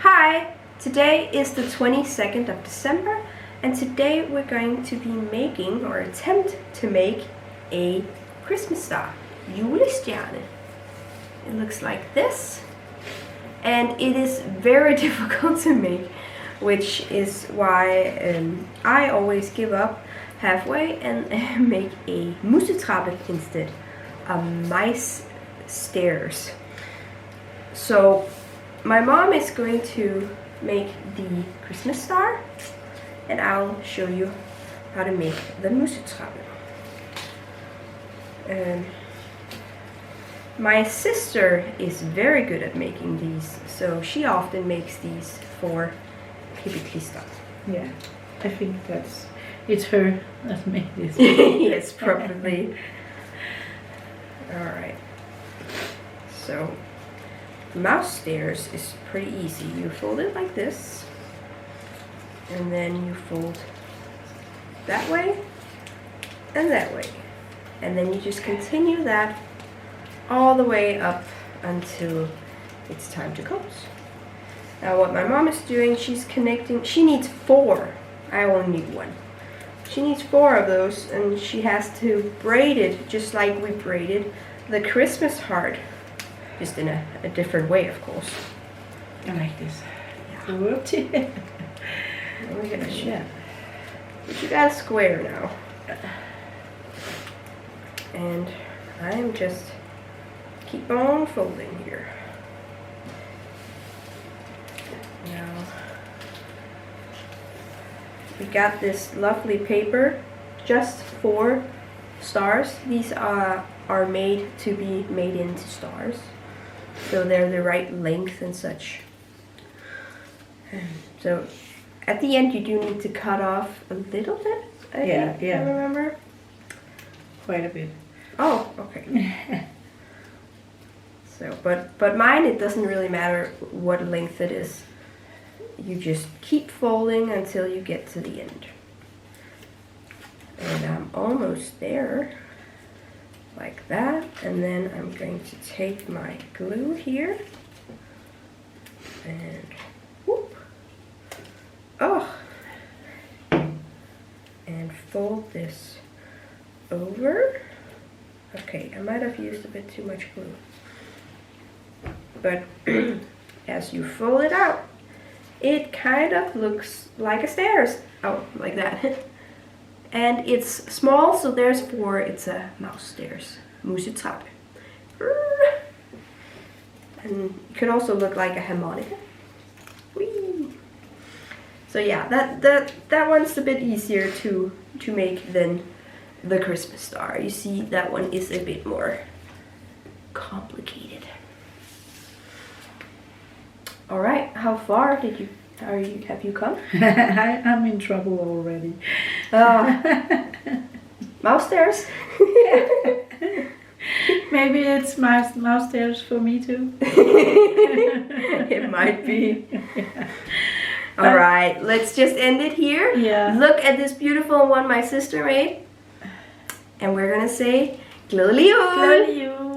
Hi! Today is the 22nd of December and today we're going to be making or attempt to make a Christmas star, Julestjerne. It looks like this and it is very difficult to make, which is why I always give up halfway and make a Muse trappe instead, a mice stairs. So my mom is going to make the Christmas star and I'll show you how to make the Muse trappe. My sister is very good at making these, so she often makes these for Pippi-klister. Yeah, I think it's her that made this. Yes, probably. Alright. So mouse stairs is pretty easy. You fold it like this and then you fold that way and that way, and then you just continue that all the way up until it's time to close. Now what my mom is doing, she's connecting, she needs 4, I only need 1. She needs 4 of those and she has to braid it just like we braided the Christmas heart. Just in a different way, of course. I like this. Yeah. Whoopsie. We're gonna share. But you got a square now. And I'm just keep on folding here. Now we got this lovely paper just for stars. These are made to be made into stars. So they're the right length and such. So at the end you do need to cut off a little bit, I think, I remember. Quite a bit. Oh, okay. So, but mine, it doesn't really matter what length it is. You just keep folding until you get to the end. And I'm almost there. Like that, and then I'm going to take my glue here and whoop, and fold this over. Okay, I might have used a bit too much glue, but as you fold it out, it kind of looks like a stairs. Oh, like that. And it's small, so therefore it's a mouse stairs, Muse trappe. And it could also look like a harmonica. Whee! So yeah, that one's a bit easier to make than the Christmas star. You see, that one is a bit more complicated. All right, how far have you come? I'm in trouble already. Mouse stairs? Maybe it's mouse stairs for me too. It might be. Yeah. Alright, let's just end it here. Yeah. Look at this beautiful one my sister made. And we're gonna say, Glædelig jul! Glædelig jul!